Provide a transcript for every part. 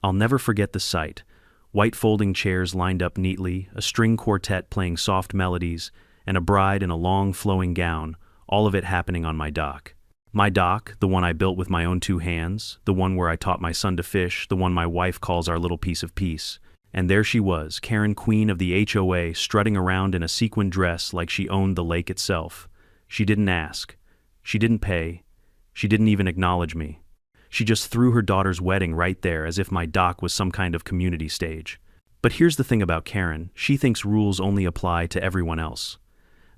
I'll never forget the sight. White folding chairs lined up neatly, a string quartet playing soft melodies, and a bride in a long flowing gown, all of it happening on my dock. My dock, the one I built with my own 2 hands, the one where I taught my son to fish, the one my wife calls our little piece of peace. And there she was, Karen, queen of the HOA, strutting around in a sequin dress like she owned the lake itself. She didn't ask. She didn't pay. She didn't even acknowledge me. She just threw her daughter's wedding right there as if my dock was some kind of community stage. But here's the thing about Karen, she thinks rules only apply to everyone else.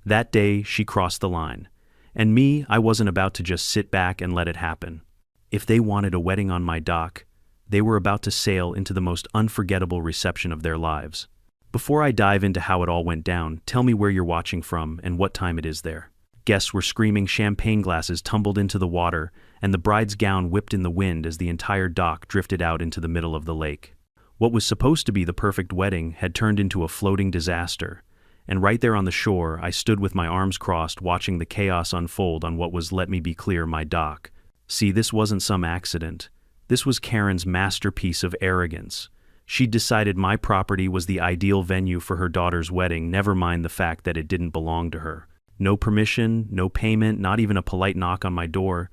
That day, she crossed the line. And me, I wasn't about to just sit back and let it happen. If they wanted a wedding on my dock, they were about to sail into the most unforgettable reception of their lives. Before I dive into how it all went down, tell me where you're watching from and what time it is there. Guests were screaming, champagne glasses tumbled into the water, and the bride's gown whipped in the wind as the entire dock drifted out into the middle of the lake. What was supposed to be the perfect wedding had turned into a floating disaster. And right there on the shore, I stood with my arms crossed watching the chaos unfold on what was, let me be clear, my dock. See, this wasn't some accident. This was Karen's masterpiece of arrogance. She'd decided my property was the ideal venue for her daughter's wedding, never mind the fact that it didn't belong to her. No permission, no payment, not even a polite knock on my door.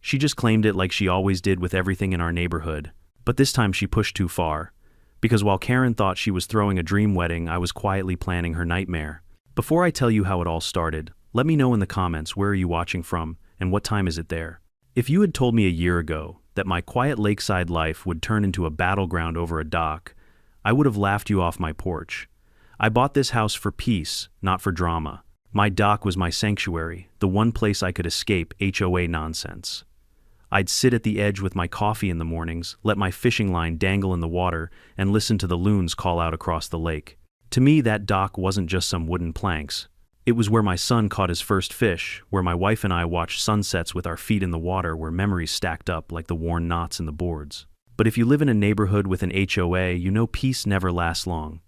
She just claimed it like she always did with everything in our neighborhood. But this time she pushed too far. Because while Karen thought she was throwing a dream wedding, I was quietly planning her nightmare. Before I tell you how it all started, let me know in the comments where are you watching from and what time is it there. If you had told me a year ago that my quiet lakeside life would turn into a battleground over a dock, I would have laughed you off my porch. I bought this house for peace, not for drama. My dock was my sanctuary, the one place I could escape HOA nonsense. I'd sit at the edge with my coffee in the mornings, let my fishing line dangle in the water, and listen to the loons call out across the lake. To me, that dock wasn't just some wooden planks. It was where my son caught his first fish, where my wife and I watched sunsets with our feet in the water, where memories stacked up like the worn knots in the boards. But if you live in a neighborhood with an HOA, you know peace never lasts long.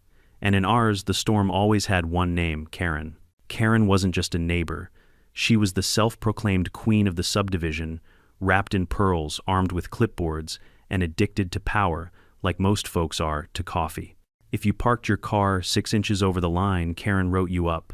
And in ours, the storm always had one name, Karen. Karen wasn't just a neighbor. She was the self-proclaimed queen of the subdivision, wrapped in pearls, armed with clipboards, and addicted to power, like most folks are to coffee. If you parked your car 6 inches over the line, Karen wrote you up.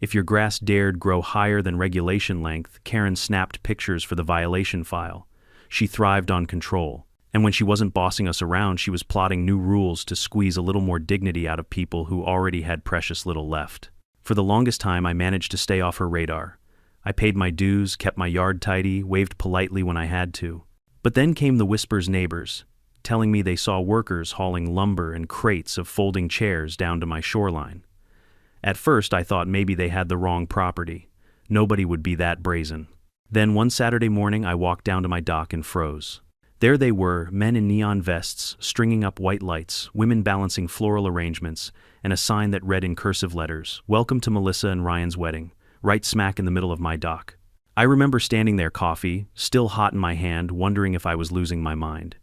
If your grass dared grow higher than regulation length, Karen snapped pictures for the violation file. She thrived on control. And when she wasn't bossing us around, she was plotting new rules to squeeze a little more dignity out of people who already had precious little left. For the longest time, I managed to stay off her radar. I paid my dues, kept my yard tidy, waved politely when I had to. But then came the Whisper's neighbors, telling me they saw workers hauling lumber and crates of folding chairs down to my shoreline. At first, I thought maybe they had the wrong property. Nobody would be that brazen. Then one Saturday morning, I walked down to my dock and froze. There they were, men in neon vests, stringing up white lights, women balancing floral arrangements, and a sign that read in cursive letters, "Welcome to Melissa and Ryan's wedding," right smack in the middle of my dock. I remember standing there, coffee, still hot in my hand, wondering if I was losing my mind.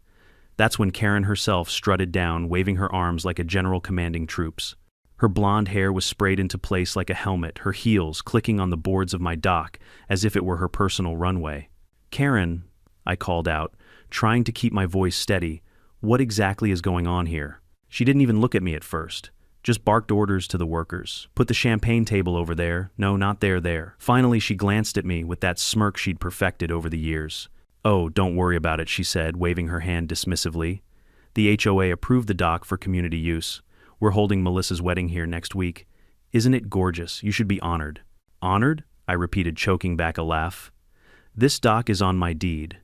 That's when Karen herself strutted down, waving her arms like a general commanding troops. Her blonde hair was sprayed into place like a helmet, her heels clicking on the boards of my dock as if it were her personal runway. "Karen," I called out, trying to keep my voice steady, "what exactly is going on here?" She didn't even look at me at first. Just barked orders to the workers. "Put the champagne table over there. No, not there. Finally, she glanced at me with that smirk she'd perfected over the years. "Oh, don't worry about it," she said, waving her hand dismissively. "The HOA approved the dock for community use. We're holding Melissa's wedding here next week. Isn't it gorgeous? You should be honored." "Honored?" I repeated, choking back a laugh. "This dock is on my deed.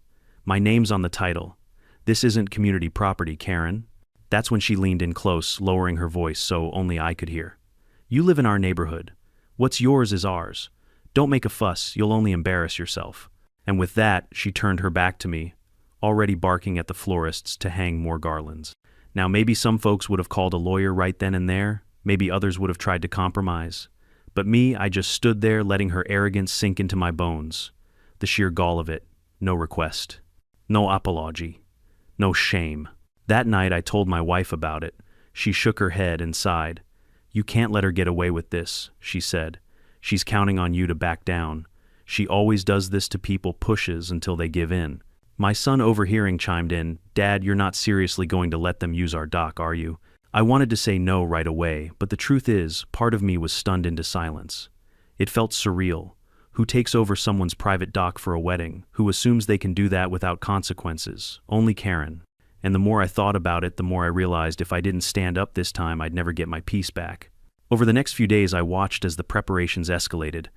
My name's on the title. This isn't community property, Karen." That's when she leaned in close, lowering her voice so only I could hear. "You live in our neighborhood. What's yours is ours. Don't make a fuss, you'll only embarrass yourself." And with that, she turned her back to me, already barking at the florists to hang more garlands. Now maybe some folks would have called a lawyer right then and there, maybe others would have tried to compromise. But me, I just stood there letting her arrogance sink into my bones. The sheer gall of it, no request. No apology. No shame. That night I told my wife about it. She shook her head and sighed. "You can't let her get away with this," she said. "She's counting on you to back down. She always does this to people, pushes until they give in." My son, overhearing, chimed in, "Dad, you're not seriously going to let them use our dock, are you?" I wanted to say no right away, but the truth is, part of me was stunned into silence. It felt surreal. Who takes over someone's private dock for a wedding? Who assumes they can do that without consequences? Only Karen. And the more I thought about it, the more I realized if I didn't stand up this time, I'd never get my peace back. Over the next few days, I watched as the preparations escalated.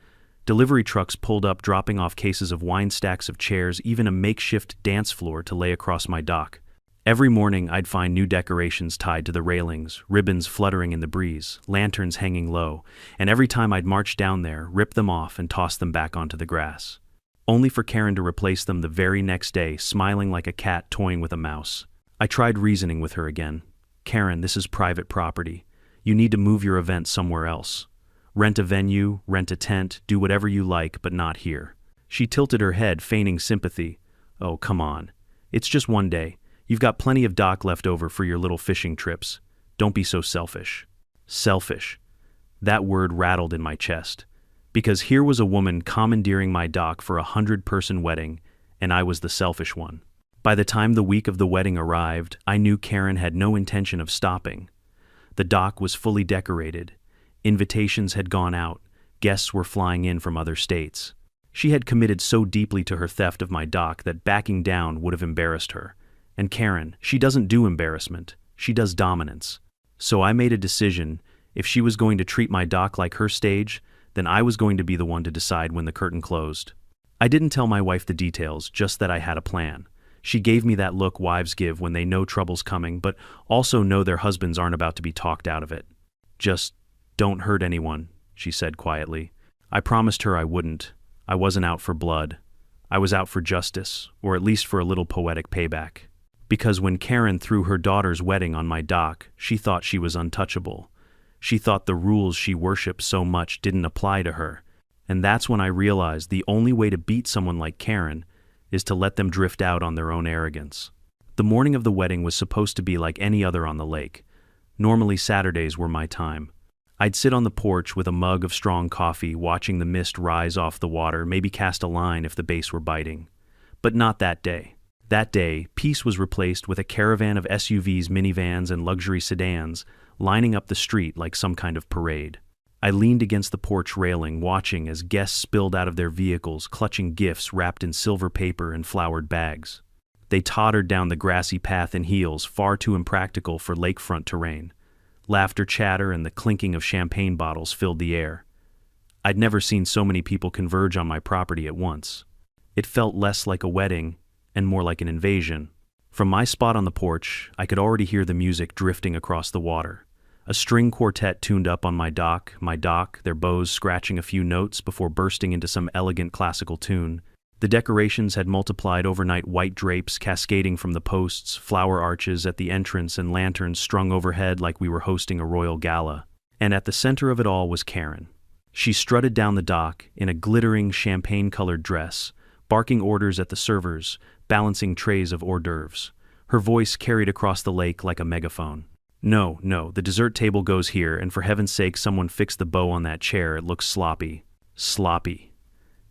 Delivery trucks pulled up, dropping off cases of wine, stacks of chairs, even a makeshift dance floor to lay across my dock. Every morning, I'd find new decorations tied to the railings, ribbons fluttering in the breeze, lanterns hanging low, and every time I'd march down there, rip them off and toss them back onto the grass. Only for Karen to replace them the very next day, smiling like a cat toying with a mouse. I tried reasoning with her again. "Karen, this is private property. You need to move your event somewhere else. Rent a venue, rent a tent, do whatever you like, but not here." She tilted her head, feigning sympathy. "Oh, come on. It's just one day. You've got plenty of dock left over for your little fishing trips. Don't be so selfish." Selfish. That word rattled in my chest. Because here was a woman commandeering my dock for a 100-person wedding, and I was the selfish one. By the time the week of the wedding arrived, I knew Karen had no intention of stopping. The dock was fully decorated. Invitations had gone out. Guests were flying in from other states. She had committed so deeply to her theft of my dock that backing down would have embarrassed her. And Karen, she doesn't do embarrassment. She does dominance. So I made a decision. If she was going to treat my dock like her stage, then I was going to be the one to decide when the curtain closed. I didn't tell my wife the details, just that I had a plan. She gave me that look wives give when they know trouble's coming, but also know their husbands aren't about to be talked out of it. "Just don't hurt anyone," she said quietly. I promised her I wouldn't. I wasn't out for blood. I was out for justice, or at least for a little poetic payback. Because when Karen threw her daughter's wedding on my dock, she thought she was untouchable. She thought the rules she worshipped so much didn't apply to her. And that's when I realized the only way to beat someone like Karen is to let them drift out on their own arrogance. The morning of the wedding was supposed to be like any other on the lake. Normally Saturdays were my time. I'd sit on the porch with a mug of strong coffee, watching the mist rise off the water, maybe cast a line if the bass were biting. But not that day. That day, peace was replaced with a caravan of SUVs, minivans, and luxury sedans lining up the street like some kind of parade. I leaned against the porch railing, watching as guests spilled out of their vehicles, clutching gifts wrapped in silver paper and flowered bags. They tottered down the grassy path in heels, far too impractical for lakefront terrain. Laughter, chatter, and the clinking of champagne bottles filled the air. I'd never seen so many people converge on my property at once. It felt less like a wedding and more like an invasion. From my spot on the porch, I could already hear the music drifting across the water. A string quartet tuned up on my dock, their bows scratching a few notes before bursting into some elegant classical tune. The decorations had multiplied overnight, white drapes cascading from the posts, flower arches at the entrance, and lanterns strung overhead like we were hosting a royal gala. And at the center of it all was Karen. She strutted down the dock in a glittering champagne-colored dress, barking orders at the servers, balancing trays of hors d'oeuvres. Her voice carried across the lake like a megaphone. No, the dessert table goes here, and for heaven's sake, someone fix the bow on that chair. It looks sloppy." Sloppy.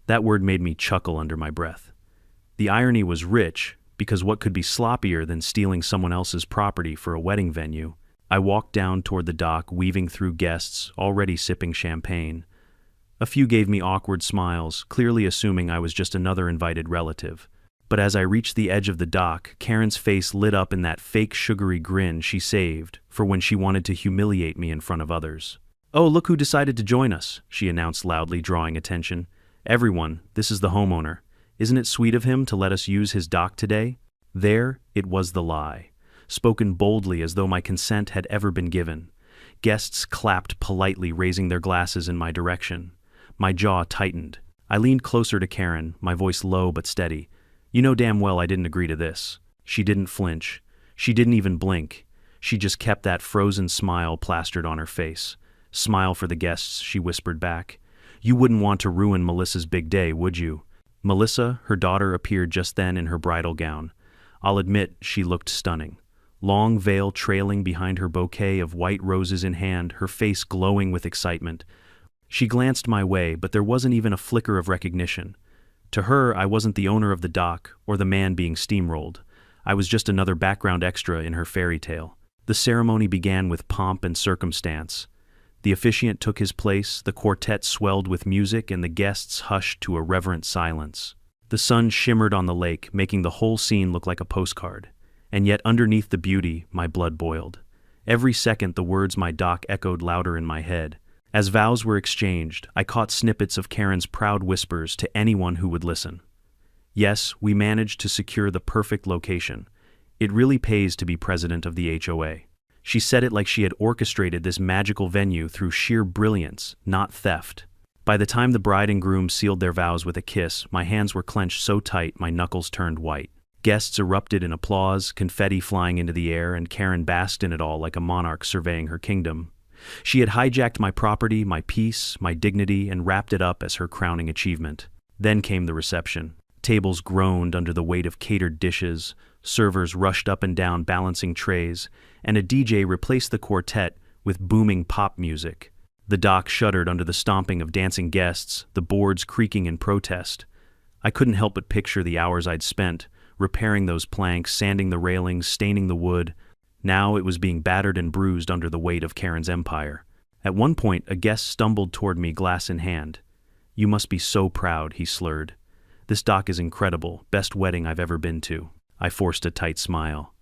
That word made me chuckle under my breath. The irony was rich, because what could be sloppier than stealing someone else's property for a wedding venue? I walked down toward the dock, weaving through guests, already sipping champagne. A few gave me awkward smiles, clearly assuming I was just another invited relative. But as I reached the edge of the dock, Karen's face lit up in that fake sugary grin she saved for when she wanted to humiliate me in front of others. "Oh, look who decided to join us," she announced loudly, drawing attention. "Everyone, this is the homeowner. Isn't it sweet of him to let us use his dock today?" There, it was the lie, spoken boldly as though my consent had ever been given. Guests clapped politely, raising their glasses in my direction. My jaw tightened. I leaned closer to Karen, my voice low but steady. "You know damn well I didn't agree to this." She didn't flinch. She didn't even blink. She just kept that frozen smile plastered on her face. "Smile for the guests," she whispered back. "You wouldn't want to ruin Melissa's big day, would you?" Melissa, her daughter, appeared just then in her bridal gown. I'll admit she looked stunning. Long veil trailing behind her bouquet of white roses in hand, her face glowing with excitement. She glanced my way, but there wasn't even a flicker of recognition. To her, I wasn't the owner of the dock or the man being steamrolled. I was just another background extra in her fairy tale. The ceremony began with pomp and circumstance. The officiant took his place, the quartet swelled with music, and the guests hushed to a reverent silence. The sun shimmered on the lake, making the whole scene look like a postcard. And yet underneath the beauty, my blood boiled. Every second the words my doc echoed louder in my head. As vows were exchanged, I caught snippets of Karen's proud whispers to anyone who would listen. Yes, we managed to secure the perfect location. It really pays to be president of the HOA. She said it like she had orchestrated this magical venue through sheer brilliance, not theft. By the time the bride and groom sealed their vows with a kiss, my hands were clenched so tight my knuckles turned white. Guests erupted in applause, confetti flying into the air, and Karen basked in it all like a monarch surveying her kingdom. She had hijacked my property, my peace, my dignity, and wrapped it up as her crowning achievement. Then came the reception. Tables groaned under the weight of catered dishes, servers rushed up and down balancing trays, and a DJ replaced the quartet with booming pop music. The dock shuddered under the stomping of dancing guests, the boards creaking in protest. I couldn't help but picture the hours I'd spent, repairing those planks, sanding the railings, staining the wood. Now it was being battered and bruised under the weight of Karen's empire. At one point, a guest stumbled toward me, glass in hand. "You must be so proud," he slurred. "This dock is incredible, best wedding I've ever been to." I forced a tight smile.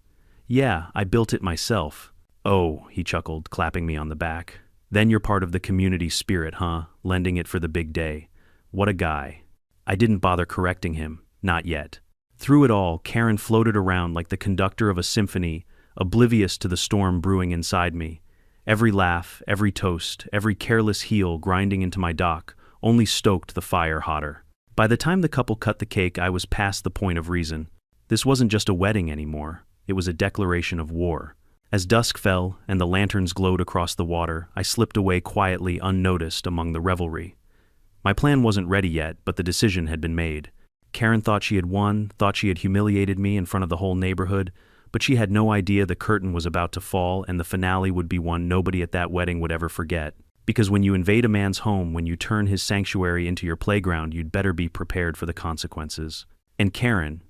"Yeah, I built it myself." "Oh," he chuckled, clapping me on the back. "Then you're part of the community spirit, huh? Lending it for the big day. What a guy." I didn't bother correcting him, not yet. Through it all, Karen floated around like the conductor of a symphony, oblivious to the storm brewing inside me. Every laugh, every toast, every careless heel grinding into my dock only stoked the fire hotter. By the time the couple cut the cake, I was past the point of reason. This wasn't just a wedding anymore. It was a declaration of war. As dusk fell and the lanterns glowed across the water, I slipped away quietly, unnoticed among the revelry. My plan wasn't ready yet, but the decision had been made. Karen thought she had won, thought she had humiliated me in front of the whole neighborhood, but she had no idea the curtain was about to fall and the finale would be one nobody at that wedding would ever forget. Because when you invade a man's home, when you turn his sanctuary into your playground, you'd better be prepared for the consequences. And Karen,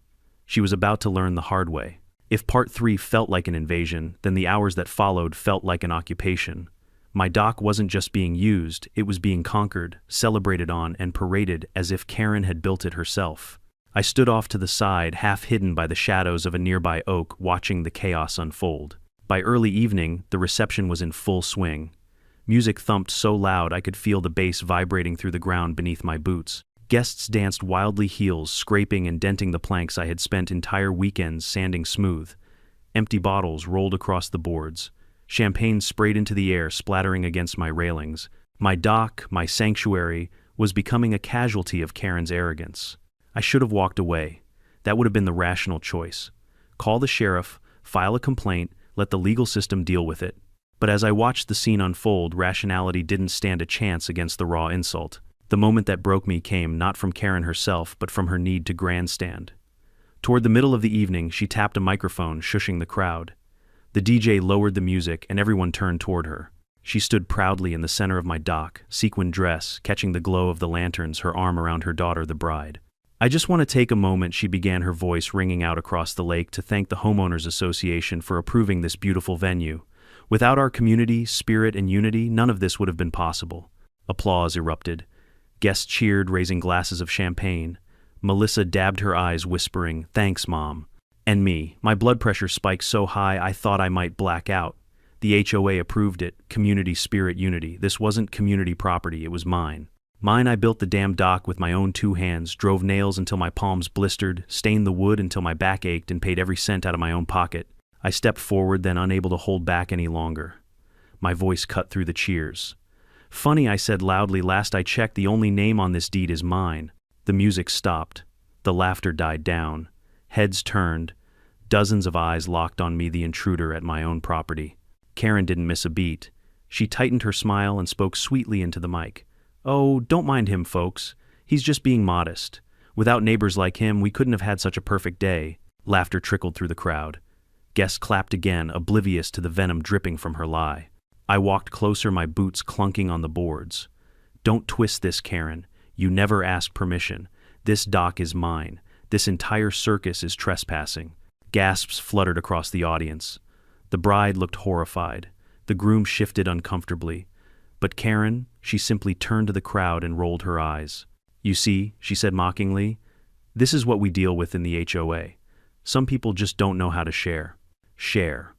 she was about to learn the hard way. If part 3 felt like an invasion, then the hours that followed felt like an occupation. My dock wasn't just being used, it was being conquered, celebrated on, and paraded as if Karen had built it herself. I stood off to the side, half hidden by the shadows of a nearby oak, watching the chaos unfold. By early evening, the reception was in full swing. Music thumped so loud I could feel the bass vibrating through the ground beneath my boots. Guests danced wildly, heels scraping and denting the planks I had spent entire weekends sanding smooth. Empty bottles rolled across the boards. Champagne sprayed into the air, splattering against my railings. My dock, my sanctuary, was becoming a casualty of Karen's arrogance. I should have walked away. That would have been the rational choice. Call the sheriff, file a complaint, let the legal system deal with it. But as I watched the scene unfold, rationality didn't stand a chance against the raw insult. The moment that broke me came not from Karen herself, but from her need to grandstand. Toward the middle of the evening, she tapped a microphone, shushing the crowd. The DJ lowered the music, and everyone turned toward her. She stood proudly in the center of my dock, sequined dress, catching the glow of the lanterns, her arm around her daughter, the bride. "I just want to take a moment," she began, her voice ringing out across the lake, "to thank the Homeowners Association for approving this beautiful venue. Without our community, spirit, and unity, none of this would have been possible." Applause erupted. Guests cheered, raising glasses of champagne. Melissa dabbed her eyes, whispering, "Thanks, Mom." And me, my blood pressure spiked so high I thought I might black out. The HOA approved it, community, spirit, unity. This wasn't community property, it was mine. Mine. I built the damn dock with my own 2 hands, drove nails until my palms blistered, stained the wood until my back ached, and paid every cent out of my own pocket. I stepped forward, then unable to hold back any longer. My voice cut through the cheers. "Funny," I said loudly, "last I checked, the only name on this deed is mine." The music stopped. The laughter died down. Heads turned. Dozens of eyes locked on me, the intruder at my own property. Karen didn't miss a beat. She tightened her smile and spoke sweetly into the mic. "Oh, don't mind him, folks. He's just being modest. Without neighbors like him, we couldn't have had such a perfect day." Laughter trickled through the crowd. Guests clapped again, oblivious to the venom dripping from her lie. I walked closer, my boots clunking on the boards. "Don't twist this, Karen. You never asked permission. This dock is mine. This entire circus is trespassing. Gasps fluttered across the audience. The bride looked horrified. The groom shifted uncomfortably. But Karen, she simply turned to the crowd and rolled her eyes. "You see," she said mockingly, "this is what we deal with in the HOA. Some people just don't know how to share." Share.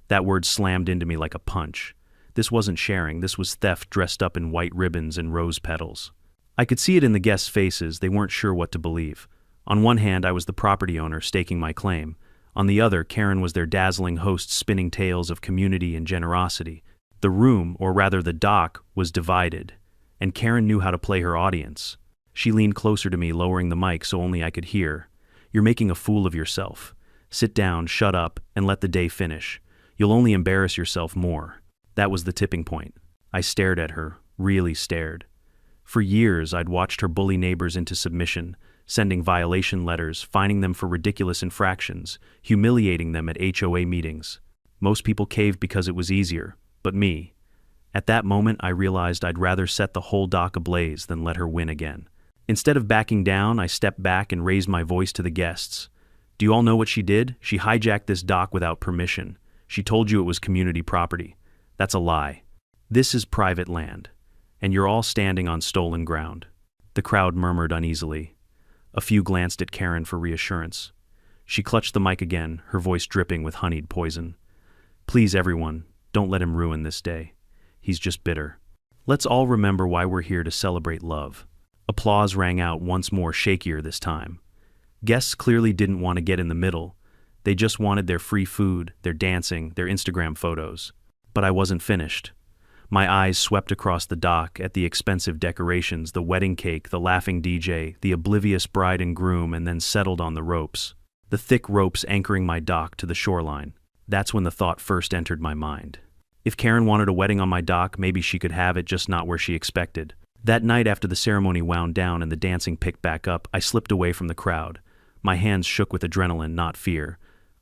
That word slammed into me like a punch. This wasn't sharing, this was theft dressed up in white ribbons and rose petals. I could see it in the guests' faces, they weren't sure what to believe. On one hand, I was the property owner staking my claim. On the other, Karen was their dazzling host spinning tales of community and generosity. The room, or rather the dock, was divided, and Karen knew how to play her audience. She leaned closer to me, lowering the mic so only I could hear. "You're making a fool of yourself. Sit down, shut up, and let the day finish. You'll only embarrass yourself more." That was the tipping point. I stared at her, really stared. For years, I'd watched her bully neighbors into submission, sending violation letters, fining them for ridiculous infractions, humiliating them at HOA meetings. Most people caved because it was easier, but me. At that moment, I realized I'd rather set the whole dock ablaze than let her win again. Instead of backing down, I stepped back and raised my voice to the guests. "Do you all know what she did? She hijacked this dock without permission. She told you it was community property. That's a lie. This is private land, and you're all standing on stolen ground." The crowd murmured uneasily. A few glanced at Karen for reassurance. She clutched the mic again, her voice dripping with honeyed poison. "Please, everyone, don't let him ruin this day. He's just bitter. Let's all remember why we're here, to celebrate love." Applause rang out once more, shakier this time. Guests clearly didn't want to get in the middle. They just wanted their free food, their dancing, their Instagram photos. But I wasn't finished. My eyes swept across the dock at the expensive decorations, the wedding cake, the laughing DJ, the oblivious bride and groom, and then settled on the ropes. The thick ropes anchoring my dock to the shoreline. That's when the thought first entered my mind. If Karen wanted a wedding on my dock, maybe she could have it, just not where she expected. That night, after the ceremony wound down and the dancing picked back up, I slipped away from the crowd. My hands shook with adrenaline, not fear.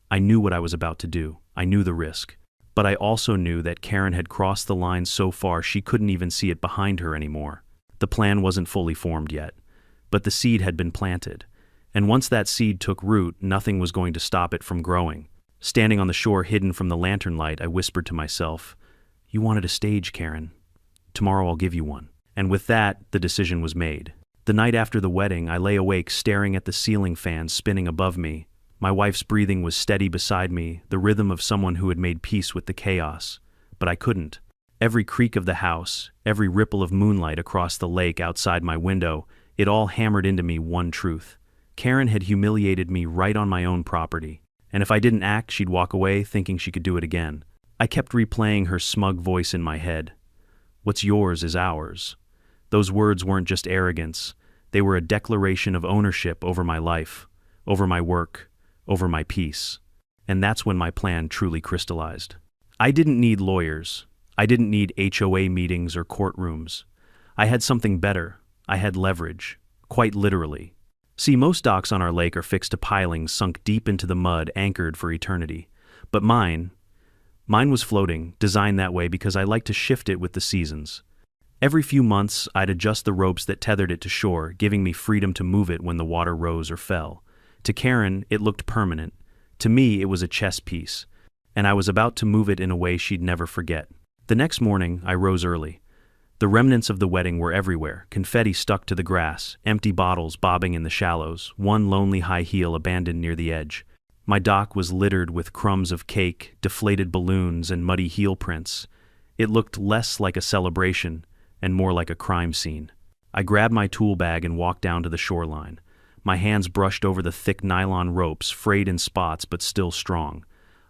I knew what I was about to do. I knew the risk. But I also knew that Karen had crossed the line so far she couldn't even see it behind her anymore. The plan wasn't fully formed yet, but the seed had been planted. And once that seed took root, nothing was going to stop it from growing. Standing on the shore, hidden from the lantern light, I whispered to myself, "You wanted a stage, Karen. Tomorrow I'll give you one." And with that, the decision was made. The night after the wedding, I lay awake staring at the ceiling fan spinning above me. My wife's breathing was steady beside me, the rhythm of someone who had made peace with the chaos. But I couldn't. Every creak of the house, every ripple of moonlight across the lake outside my window, it all hammered into me one truth. Karen had humiliated me right on my own property. And if I didn't act, she'd walk away thinking she could do it again. I kept replaying her smug voice in my head. "What's yours is ours." Those words weren't just arrogance. They were a declaration of ownership over my life, over my work, over my peace. And that's when my plan truly crystallized. I didn't need lawyers. I didn't need HOA meetings or courtrooms. I had something better. I had leverage. Quite literally. See, most docks on our lake are fixed to pilings sunk deep into the mud, anchored for eternity. But mine was floating, designed that way because I like to shift it with the seasons. Every few months, I'd adjust the ropes that tethered it to shore, giving me freedom to move it when the water rose or fell. To Karen, it looked permanent. To me, it was a chess piece, and I was about to move it in a way she'd never forget. The next morning, I rose early. The remnants of the wedding were everywhere, confetti stuck to the grass, empty bottles bobbing in the shallows, one lonely high heel abandoned near the edge. My dock was littered with crumbs of cake, deflated balloons, and muddy heel prints. It looked less like a celebration and more like a crime scene. I grabbed my tool bag and walked down to the shoreline. My hands brushed over the thick nylon ropes, frayed in spots but still strong.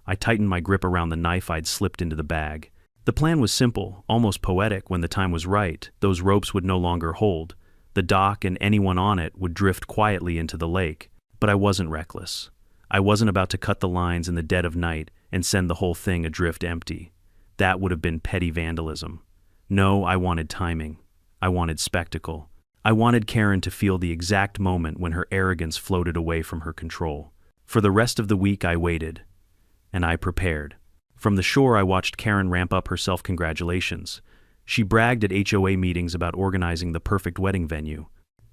I tightened my grip around the knife I'd slipped into the bag. The plan was simple, almost poetic. When the time was right, those ropes would no longer hold. The dock and anyone on it would drift quietly into the lake. But I wasn't reckless. I wasn't about to cut the lines in the dead of night and send the whole thing adrift empty. That would have been petty vandalism. No, I wanted timing. I wanted spectacle. I wanted Karen to feel the exact moment when her arrogance floated away from her control. For the rest of the week, I waited. And I prepared. From the shore, I watched Karen ramp up her self-congratulations. She bragged at HOA meetings about organizing the perfect wedding venue.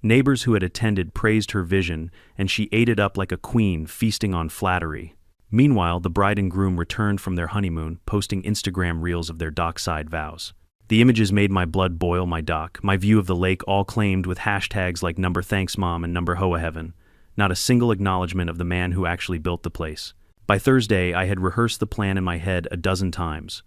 Neighbors who had attended praised her vision, and she ate it up like a queen, feasting on flattery. Meanwhile, the bride and groom returned from their honeymoon, posting Instagram reels of their dockside vows. The images made my blood boil. My dock, my view of the lake, all claimed with hashtags like #thanksmom and #HOA heaven. Not a single acknowledgement of the man who actually built the place. By Thursday, I had rehearsed the plan in my head a dozen times.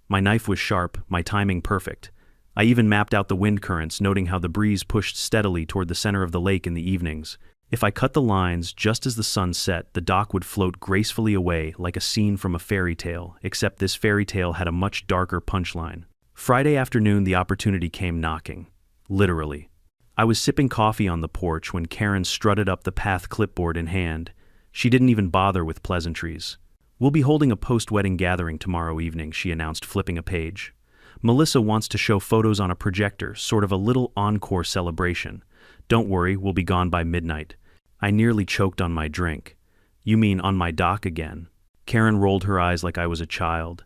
My knife was sharp, my timing perfect. I even mapped out the wind currents, noting how the breeze pushed steadily toward the center of the lake in the evenings. If I cut the lines just as the sun set, the dock would float gracefully away like a scene from a fairy tale, except this fairy tale had a much darker punchline. Friday afternoon, the opportunity came knocking. Literally. I was sipping coffee on the porch when Karen strutted up the path, clipboard in hand. She didn't even bother with pleasantries. "We'll be holding a post-wedding gathering tomorrow evening," she announced, flipping a page. "Melissa wants to show photos on a projector, sort of a little encore celebration. Don't worry, we'll be gone by midnight." I nearly choked on my drink. "You mean on my dock again?" Karen rolled her eyes like I was a child.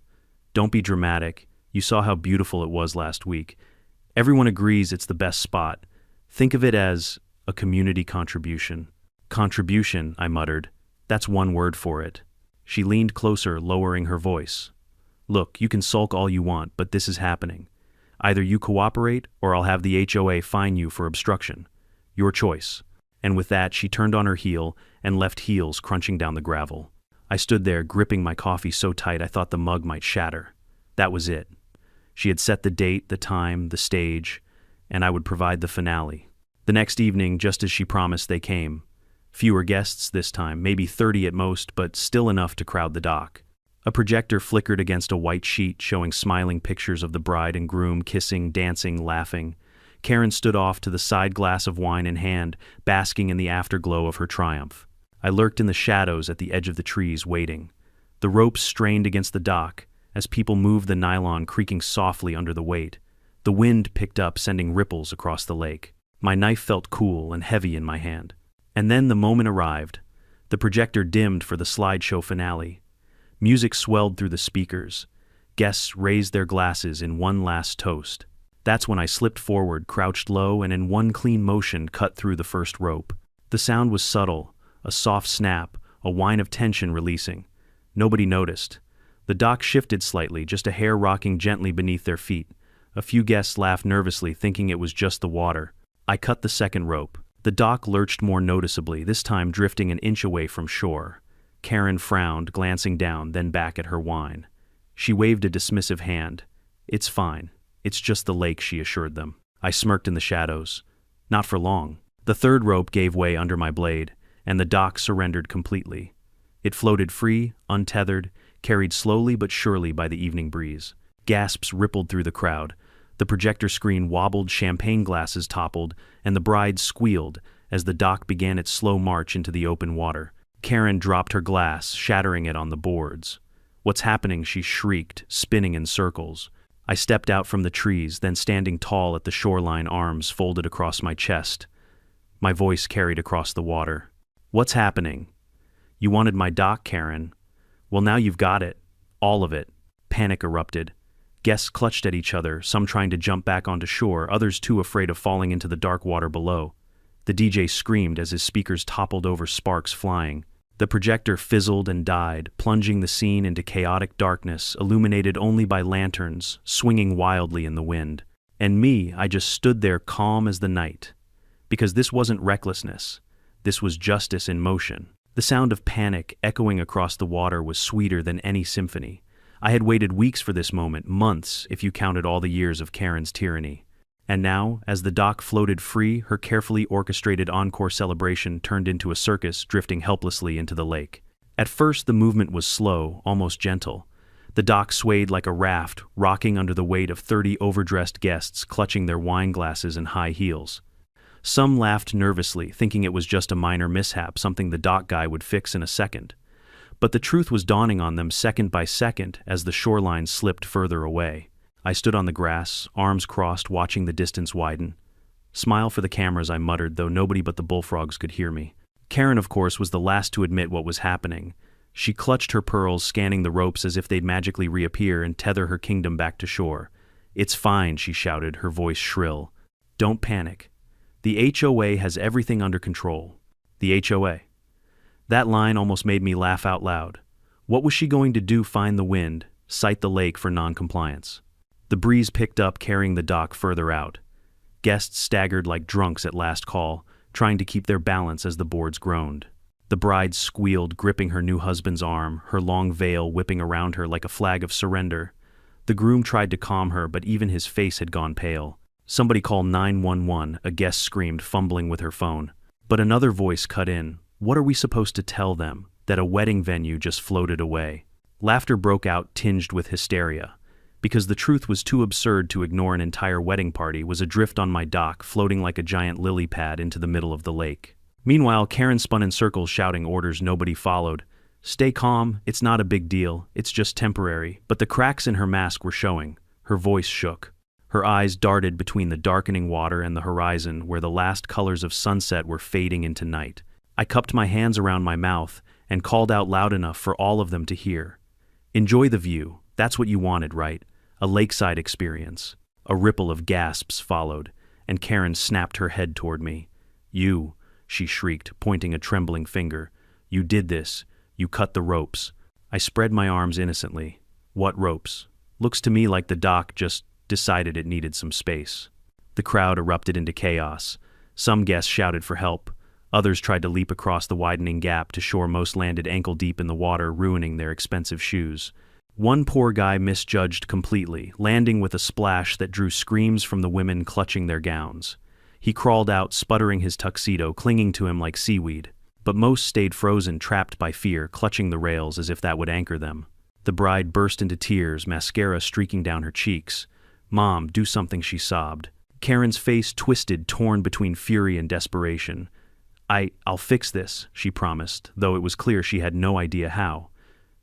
"Don't be dramatic. You saw how beautiful it was last week. Everyone agrees it's the best spot. Think of it as a community contribution." "Contribution," I muttered. "That's one word for it." She leaned closer, lowering her voice. "Look, you can sulk all you want, but this is happening. Either you cooperate, or I'll have the HOA fine you for obstruction. Your choice." And with that, she turned on her heel and left heels crunching down the gravel. I stood there, gripping my coffee so tight I thought the mug might shatter. That was it. She had set the date, the time, the stage, and I would provide the finale. The next evening, just as she promised, they came. Fewer guests this time, maybe 30 at most, but still enough to crowd the dock. A projector flickered against a white sheet showing smiling pictures of the bride and groom kissing, dancing, laughing. Karen stood off to the side, glass of wine in hand, basking in the afterglow of her triumph. I lurked in the shadows at the edge of the trees, waiting. The ropes strained against the dock as people moved, the nylon creaking softly under the weight. The wind picked up, sending ripples across the lake. My knife felt cool and heavy in my hand. And then the moment arrived. The projector dimmed for the slideshow finale. Music swelled through the speakers. Guests raised their glasses in one last toast. That's when I slipped forward, crouched low, and in one clean motion cut through the first rope. The sound was subtle, a soft snap, a whine of tension releasing. Nobody noticed. The dock shifted slightly, just a hair rocking gently beneath their feet. A few guests laughed nervously, thinking it was just the water. I cut the second rope. The dock lurched more noticeably, this time drifting an inch away from shore. Karen frowned, glancing down, then back at her wine. She waved a dismissive hand. "It's fine. It's just the lake," she assured them. I smirked in the shadows. Not for long. The third rope gave way under my blade, and the dock surrendered completely. It floated free, untethered, carried slowly but surely by the evening breeze. Gasps rippled through the crowd. The projector screen wobbled, champagne glasses toppled, and the bride squealed as the dock began its slow march into the open water. Karen dropped her glass, shattering it on the boards. "What's happening?" she shrieked, spinning in circles. I stepped out from the trees, then standing tall at the shoreline, arms folded across my chest. My voice carried across the water. "What's happening?" "You wanted my dock, Karen. Well, now you've got it. All of it." Panic erupted. Guests clutched at each other, some trying to jump back onto shore, others too afraid of falling into the dark water below. The DJ screamed as his speakers toppled over, sparks flying. The projector fizzled and died, plunging the scene into chaotic darkness, illuminated only by lanterns, swinging wildly in the wind. And me, I just stood there calm as the night. Because this wasn't recklessness. This was justice in motion. The sound of panic echoing across the water was sweeter than any symphony. I had waited weeks for this moment, months if you counted all the years of Karen's tyranny. And now, as the dock floated free, her carefully orchestrated encore celebration turned into a circus, drifting helplessly into the lake. At first, the movement was slow, almost gentle. The dock swayed like a raft, rocking under the weight of 30 overdressed guests clutching their wine glasses and high heels. Some laughed nervously, thinking it was just a minor mishap, something the dock guy would fix in a second. But the truth was dawning on them second by second as the shoreline slipped further away. I stood on the grass, arms crossed, watching the distance widen. "Smile for the cameras," I muttered, though nobody but the bullfrogs could hear me. Karen, of course, was the last to admit what was happening. She clutched her pearls, scanning the ropes as if they'd magically reappear and tether her kingdom back to shore. "It's fine," she shouted, her voice shrill. "Don't panic. The HOA has everything under control. The HOA. That line almost made me laugh out loud. What was she going to do? Find the wind, cite the lake for non-compliance? The breeze picked up, carrying the dock further out. Guests staggered like drunks at last call, trying to keep their balance as the boards groaned. The bride squealed, gripping her new husband's arm, her long veil whipping around her like a flag of surrender. The groom tried to calm her, but even his face had gone pale. "Somebody call 911, a guest screamed, fumbling with her phone. But another voice cut in. "What are we supposed to tell them? That a wedding venue just floated away?" Laughter broke out, tinged with hysteria. Because the truth was too absurd to ignore, an entire wedding party was adrift on my dock, floating like a giant lily pad into the middle of the lake. Meanwhile, Karen spun in circles, shouting orders nobody followed. "Stay calm, it's not a big deal, it's just temporary." But the cracks in her mask were showing. Her voice shook. Her eyes darted between the darkening water and the horizon, where the last colors of sunset were fading into night. I cupped my hands around my mouth and called out loud enough for all of them to hear. "Enjoy the view, that's what you wanted, right? A lakeside experience." A ripple of gasps followed, and Karen snapped her head toward me. "You," she shrieked, pointing a trembling finger. "You did this. You cut the ropes." I spread my arms innocently. "What ropes?" "Looks to me like the dock just decided it needed some space." The crowd erupted into chaos. Some guests shouted for help. Others tried to leap across the widening gap to shore. Most landed ankle-deep in the water, ruining their expensive shoes. One poor guy misjudged completely, landing with a splash that drew screams from the women clutching their gowns. He crawled out, sputtering his tuxedo, clinging to him like seaweed. But most stayed frozen, trapped by fear, clutching the rails as if that would anchor them. The bride burst into tears, mascara streaking down her cheeks. "Mom, do something," she sobbed. Karen's face twisted, torn between fury and desperation. I'll fix this," she promised, though it was clear she had no idea how.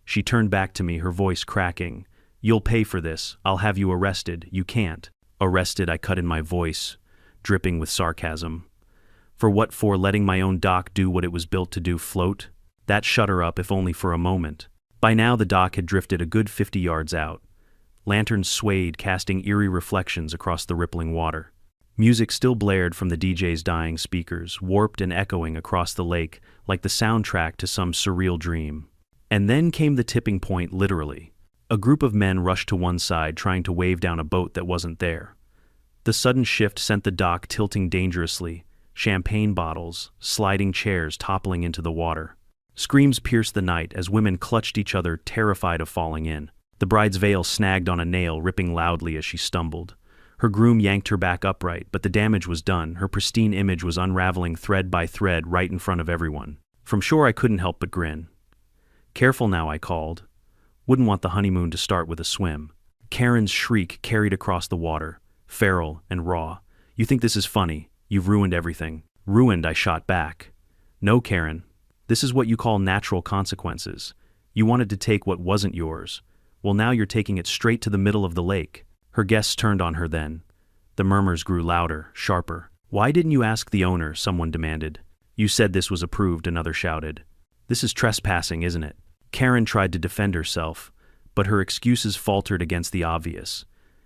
She turned back to me, her voice cracking. "You'll pay for this. I'll have you arrested. You can't." "Arrested?" I cut in, my voice dripping with sarcasm. "For what? For letting my own dock do what it was built to do, float? That shut her up, if only for a moment." By now the dock had drifted a good 50 yards out. Lanterns swayed, casting eerie reflections across the rippling water. Music still blared from the DJ's dying speakers, warped and echoing across the lake like the soundtrack to some surreal dream. And then came the tipping point, literally. A group of men rushed to one side, trying to wave down a boat that wasn't there. The sudden shift sent the dock tilting dangerously, champagne bottles, sliding chairs toppling into the water. Screams pierced the night as women clutched each other, terrified of falling in. The bride's veil snagged on a nail, ripping loudly as she stumbled. Her groom yanked her back upright, but the damage was done. Her pristine image was unraveling thread by thread right in front of everyone. From shore I couldn't help but grin. "Careful now," I called. Wouldn't want the honeymoon to start with a swim. Karen's shriek carried across the water, feral and raw. "You think this is funny? You've ruined everything." "Ruined?" I shot back. "No, Karen. This is what you call natural consequences. You wanted to take what wasn't yours. Well, now you're taking it straight to the middle of the lake." Her guests turned on her then. The murmurs grew louder, sharper. "Why didn't you ask the owner?" someone demanded. "You said this was approved," another shouted. "This is trespassing, isn't it?" Karen tried to defend herself, but her excuses faltered against the obvious.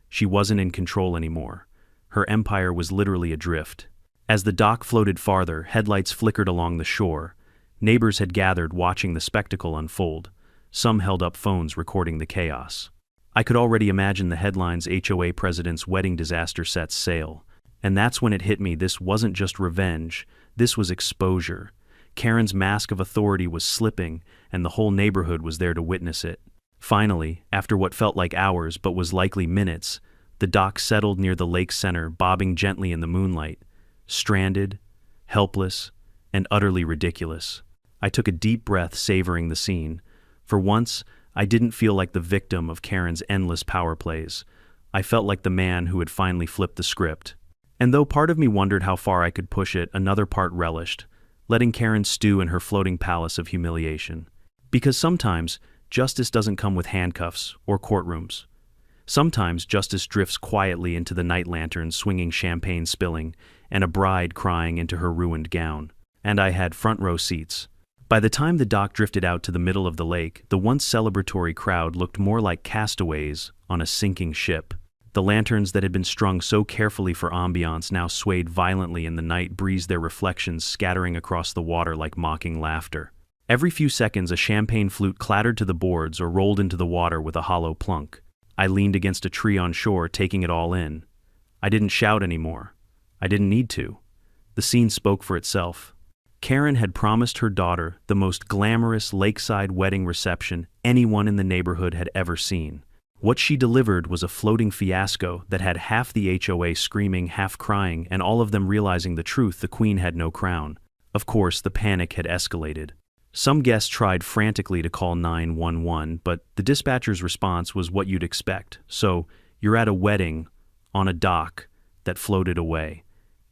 She wasn't in control anymore. Her empire was literally adrift. As the dock floated farther, headlights flickered along the shore. Neighbors had gathered, watching the spectacle unfold. Some held up phones, recording the chaos. I could already imagine the headlines: HOA president's wedding disaster sets sail. And that's when it hit me. This wasn't just revenge. This was exposure. Karen's mask of authority was slipping, and the whole neighborhood was there to witness it. Finally, after what felt like hours but was likely minutes, the dock settled near the lake's center, bobbing gently in the moonlight. Stranded, helpless, and utterly ridiculous. I took a deep breath, savoring the scene. For once, I didn't feel like the victim of Karen's endless power plays. I felt like the man who had finally flipped the script. And though part of me wondered how far I could push it, another part relished, letting Karen stew in her floating palace of humiliation. Because sometimes, justice doesn't come with handcuffs or courtrooms. Sometimes justice drifts quietly into the night lanterns, swinging champagne spilling, and a bride crying into her ruined gown. And I had front row seats. By the time the dock drifted out to the middle of the lake, the once celebratory crowd looked more like castaways on a sinking ship. The lanterns that had been strung so carefully for ambiance now swayed violently in the night breeze, their reflections scattering across the water like mocking laughter. Every few seconds a champagne flute clattered to the boards or rolled into the water with a hollow plunk. I leaned against a tree on shore, taking it all in. I didn't shout anymore. I didn't need to. The scene spoke for itself. Karen had promised her daughter the most glamorous lakeside wedding reception anyone in the neighborhood had ever seen. What she delivered was a floating fiasco that had half the HOA screaming, half crying, and all of them realizing the truth: the queen had no crown. Of course, the panic had escalated. Some guests tried frantically to call 911, but the dispatcher's response was what you'd expect. So, you're at a wedding on a dock that floated away.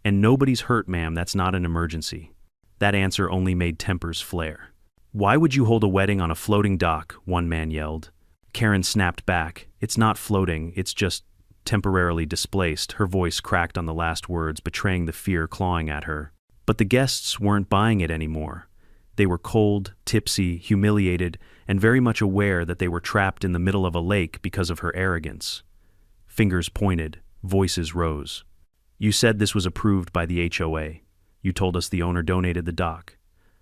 And nobody's hurt, ma'am, that's not an emergency. That answer only made tempers flare. Why would you hold a wedding on a floating dock? One man yelled. Karen snapped back. It's not floating, it's just temporarily displaced. Her voice cracked on the last words, betraying the fear clawing at her. But the guests weren't buying it anymore. They were cold, tipsy, humiliated, and very much aware that they were trapped in the middle of a lake because of her arrogance. Fingers pointed, voices rose. You said this was approved by the HOA. You told us the owner donated the dock.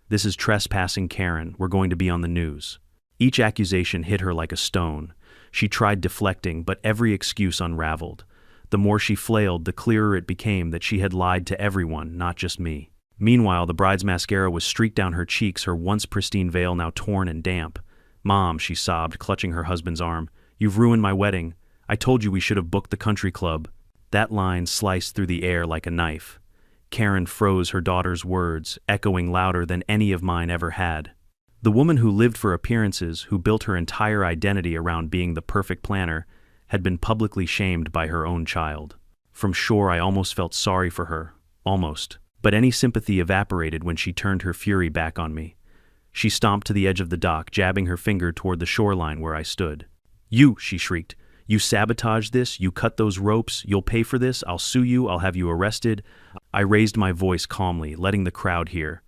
This is trespassing, Karen. We're going to be on the news. Each accusation hit her like a stone. She tried deflecting, but every excuse unraveled. The more she flailed, the clearer it became that she had lied to everyone, not just me. Meanwhile, the bride's mascara was streaked down her cheeks, her once pristine veil now torn and damp. Mom, she sobbed, clutching her husband's arm. You've ruined my wedding. I told you we should have booked the country club. That line sliced through the air like a knife. Karen froze, her daughter's words echoing louder than any of mine ever had. The woman who lived for appearances, who built her entire identity around being the perfect planner, had been publicly shamed by her own child. From shore, I almost felt sorry for her. Almost. But any sympathy evaporated when she turned her fury back on me. She stomped to the edge of the dock, jabbing her finger toward the shoreline where I stood. You, she shrieked. You sabotaged this, you cut those ropes, you'll pay for this, I'll sue you, I'll have you arrested. I raised my voice calmly, letting the crowd hear.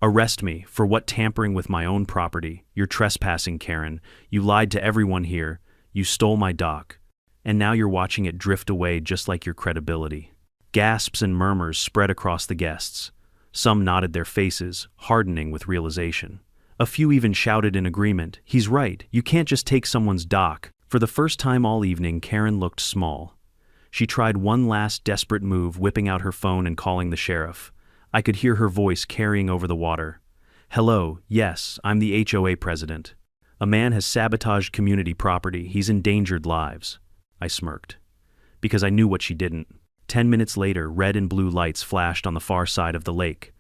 Arrest me, for what? Tampering with my own property. You're trespassing, Karen. You lied to everyone here. You stole my dock. And now you're watching it drift away just like your credibility. Gasps and murmurs spread across the guests. Some nodded their faces, hardening with realization. A few even shouted in agreement. He's right, you can't just take someone's dock. For the first time all evening, Karen looked small. She tried one last desperate move, whipping out her phone and calling the sheriff. I could hear her voice carrying over the water. Hello, yes, I'm the HOA president. A man has sabotaged community property. He's endangered lives. I smirked. Because I knew what she didn't. 10 minutes later, red and blue lights flashed on the far side of the lake.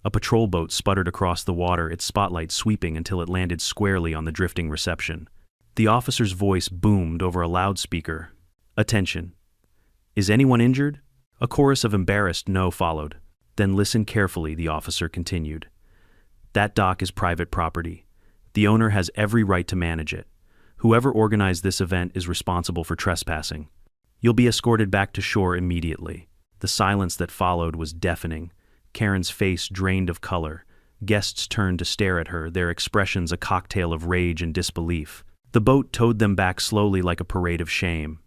A patrol boat sputtered across the water, its spotlight sweeping until it landed squarely on the drifting reception. The officer's voice boomed over a loudspeaker. Attention. Is anyone injured? A chorus of embarrassed no followed. Then listen carefully, the officer continued. That dock is private property. The owner has every right to manage it. Whoever organized this event is responsible for trespassing. You'll be escorted back to shore immediately. The silence that followed was deafening. Karen's face drained of color. Guests turned to stare at her, their expressions a cocktail of rage and disbelief. The boat towed them back slowly like a parade of shame.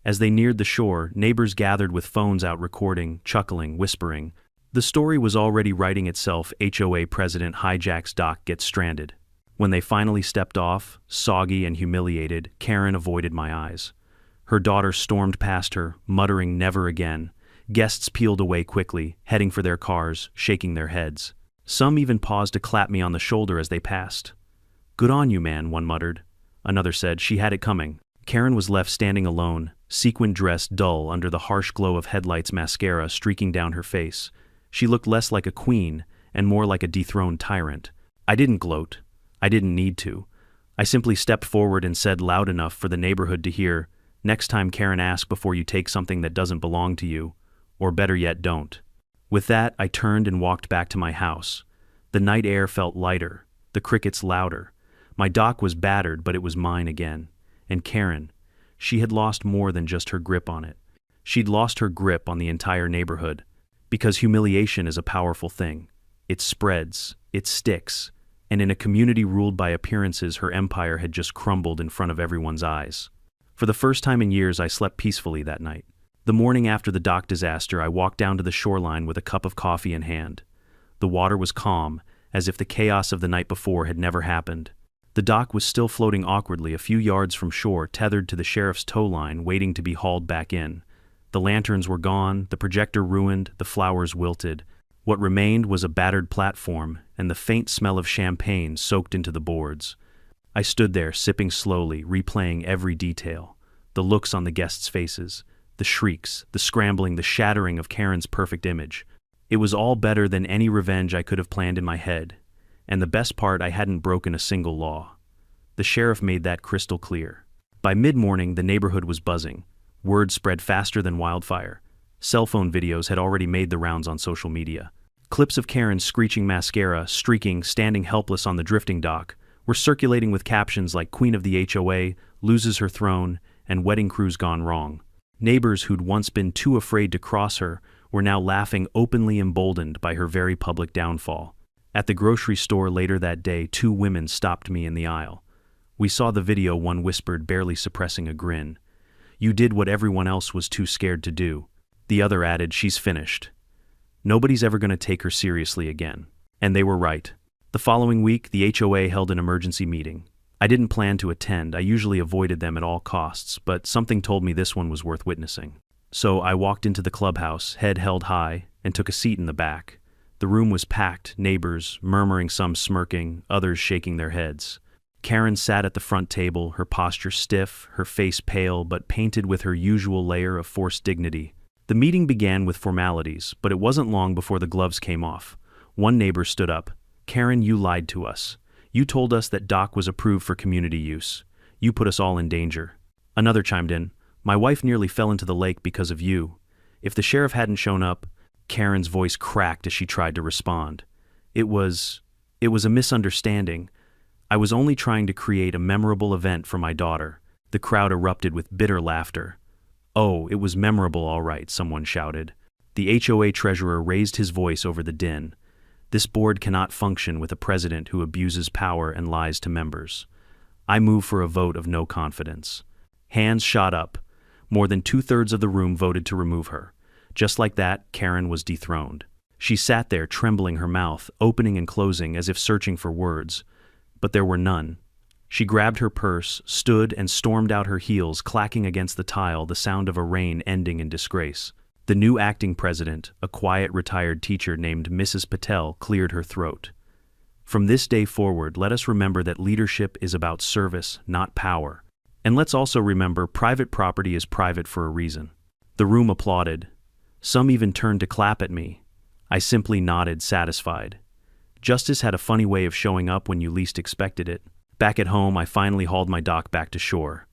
As they neared the shore, neighbors gathered with phones out recording, chuckling, whispering. The story was already writing itself. HOA president hijacks dock, gets stranded. When they finally stepped off, soggy and humiliated, Karen avoided my eyes. Her daughter stormed past her, muttering never again. Guests peeled away quickly, heading for their cars, shaking their heads. Some even paused to clap me on the shoulder as they passed. Good on you, man, one muttered. Another said she had it coming. Karen was left standing alone, sequin dress dull under the harsh glow of headlights, mascara streaking down her face. She looked less like a queen and more like a dethroned tyrant. I didn't gloat. I didn't need to. I simply stepped forward and said loud enough for the neighborhood to hear, next time, Karen, ask before you take something that doesn't belong to you. Or better yet, don't. With that, I turned and walked back to my house. The night air felt lighter, the crickets louder. My dock was battered, but it was mine again. And Karen, she had lost more than just her grip on it. She'd lost her grip on the entire neighborhood. Because humiliation is a powerful thing. It spreads, it sticks, and in a community ruled by appearances, her empire had just crumbled in front of everyone's eyes. For the first time in years, I slept peacefully that night. The morning after the dock disaster, I walked down to the shoreline with a cup of coffee in hand. The water was calm, as if the chaos of the night before had never happened. The dock was still floating awkwardly a few yards from shore, tethered to the sheriff's tow line, waiting to be hauled back in. The lanterns were gone, the projector ruined, the flowers wilted. What remained was a battered platform, and the faint smell of champagne soaked into the boards. I stood there, sipping slowly, replaying every detail. The looks on the guests' faces, the shrieks, the scrambling, the shattering of Karen's perfect image. It was all better than any revenge I could have planned in my head. And the best part, I hadn't broken a single law. The sheriff made that crystal clear. By mid-morning, the neighborhood was buzzing. Word spread faster than wildfire. Cell phone videos had already made the rounds on social media. Clips of Karen screeching mascara, streaking, standing helpless on the drifting dock, were circulating with captions like Queen of the HOA, loses her throne, and wedding cruise gone wrong. Neighbors who'd once been too afraid to cross her were now laughing, openly emboldened by her very public downfall. At the grocery store later that day, 2 women stopped me in the aisle. We saw the video, one whispered, barely suppressing a grin. "You did what everyone else was too scared to do." The other added, "She's finished. Nobody's ever going to take her seriously again." And they were right. The following week, the HOA held an emergency meeting. I didn't plan to attend. I usually avoided them at all costs, but something told me this one was worth witnessing. So I walked into the clubhouse, head held high, and took a seat in the back. The room was packed, neighbors murmuring, some smirking, others shaking their heads. Karen sat at the front table, her posture stiff, her face pale but painted with her usual layer of forced dignity. The meeting began with formalities, but it wasn't long before the gloves came off. One neighbor stood up. "Karen, you lied to us. You told us that dock was approved for community use. You put us all in danger." Another chimed in. "My wife nearly fell into the lake because of you. If the sheriff hadn't shown up..." Karen's voice cracked as she tried to respond. It was a misunderstanding. I was only trying to create a memorable event for my daughter." The crowd erupted with bitter laughter. "Oh, it was memorable, all right," someone shouted. The HOA treasurer raised his voice over the din. "This board cannot function with a president who abuses power and lies to members. I move for a vote of no confidence." Hands shot up. More than 2/3 of the room voted to remove her. Just like that, Karen was dethroned. She sat there, trembling, her mouth opening and closing as if searching for words. But there were none. She grabbed her purse, stood, and stormed out, her heels clacking against the tile, the sound of a reign ending in disgrace. The new acting president, a quiet retired teacher named Mrs. Patel, cleared her throat. "From this day forward, let us remember that leadership is about service, not power. And let's also remember private property is private for a reason." The room applauded. Some even turned to clap at me. I simply nodded, satisfied. Justice had a funny way of showing up when you least expected it. Back at home, I finally hauled my dock back to shore.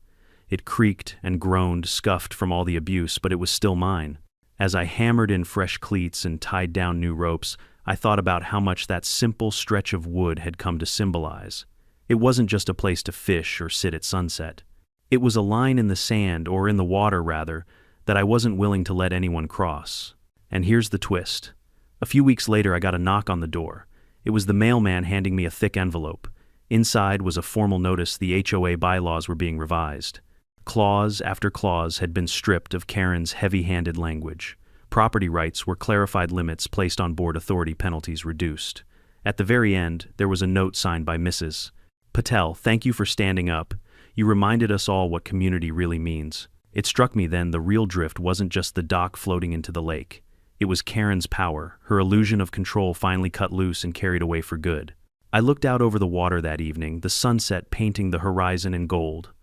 It creaked and groaned, scuffed from all the abuse, but it was still mine. As I hammered in fresh cleats and tied down new ropes, I thought about how much that simple stretch of wood had come to symbolize. It wasn't just a place to fish or sit at sunset. It was a line in the sand, or in the water rather, that I wasn't willing to let anyone cross. And here's the twist. A few weeks later, I got a knock on the door. It was the mailman handing me a thick envelope. Inside was a formal notice the HOA bylaws were being revised. Clause after clause had been stripped of Karen's heavy-handed language. Property rights were clarified, limits placed on board authority, penalties reduced. At the very end, there was a note signed by Mrs. Patel. "Thank you for standing up. You reminded us all what community really means." It struck me then the real drift wasn't just the dock floating into the lake. It was Karen's power, her illusion of control finally cut loose and carried away for good. I looked out over the water that evening, the sunset painting the horizon in gold.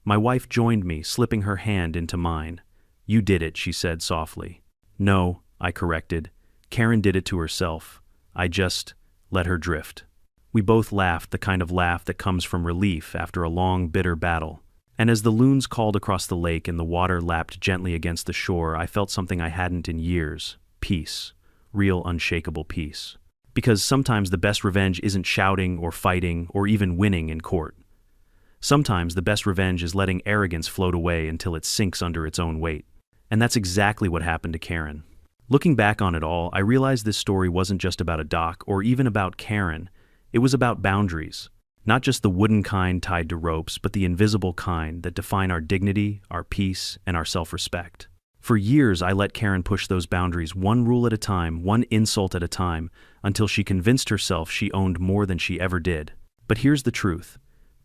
My wife joined me, slipping her hand into mine. "You did it," she said softly. "No," I corrected. "Karen did it to herself. I just let her drift." We both laughed, the kind of laugh that comes from relief after a long, bitter battle. And as the loons called across the lake and the water lapped gently against the shore, I felt something I hadn't in years. Peace. Real, unshakable peace. Because sometimes the best revenge isn't shouting or fighting or even winning in court. Sometimes the best revenge is letting arrogance float away until it sinks under its own weight. And that's exactly what happened to Karen. Looking back on it all, I realized this story wasn't just about a dock or even about Karen. It was about boundaries. Not just the wooden kind tied to ropes, but the invisible kind that define our dignity, our peace, and our self-respect. For years, I let Karen push those boundaries one rule at a time, one insult at a time, until she convinced herself she owned more than she ever did. But here's the truth.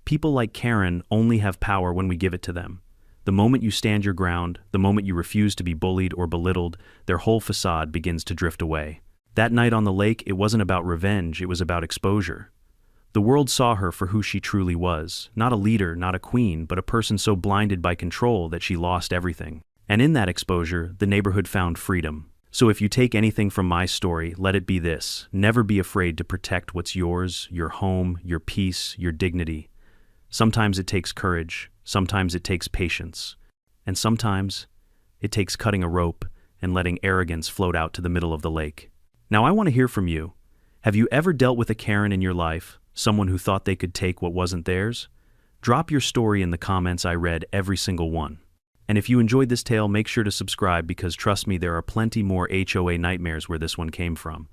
People like Karen only have power when we give it to them. The moment you stand your ground, the moment you refuse to be bullied or belittled, their whole facade begins to drift away. That night on the lake, it wasn't about revenge, it was about exposure. The world saw her for who she truly was, not a leader, not a queen, but a person so blinded by control that she lost everything. And in that exposure, the neighborhood found freedom. So if you take anything from my story, let it be this: never be afraid to protect what's yours, your home, your peace, your dignity. Sometimes it takes courage, sometimes it takes patience, and sometimes it takes cutting a rope and letting arrogance float out to the middle of the lake. Now I want to hear from you. Have you ever dealt with a Karen in your life, someone who thought they could take what wasn't theirs? Drop your story in the comments. I read every single one. And if you enjoyed this tale, make sure to subscribe because trust me, there are plenty more HOA nightmares where this one came from.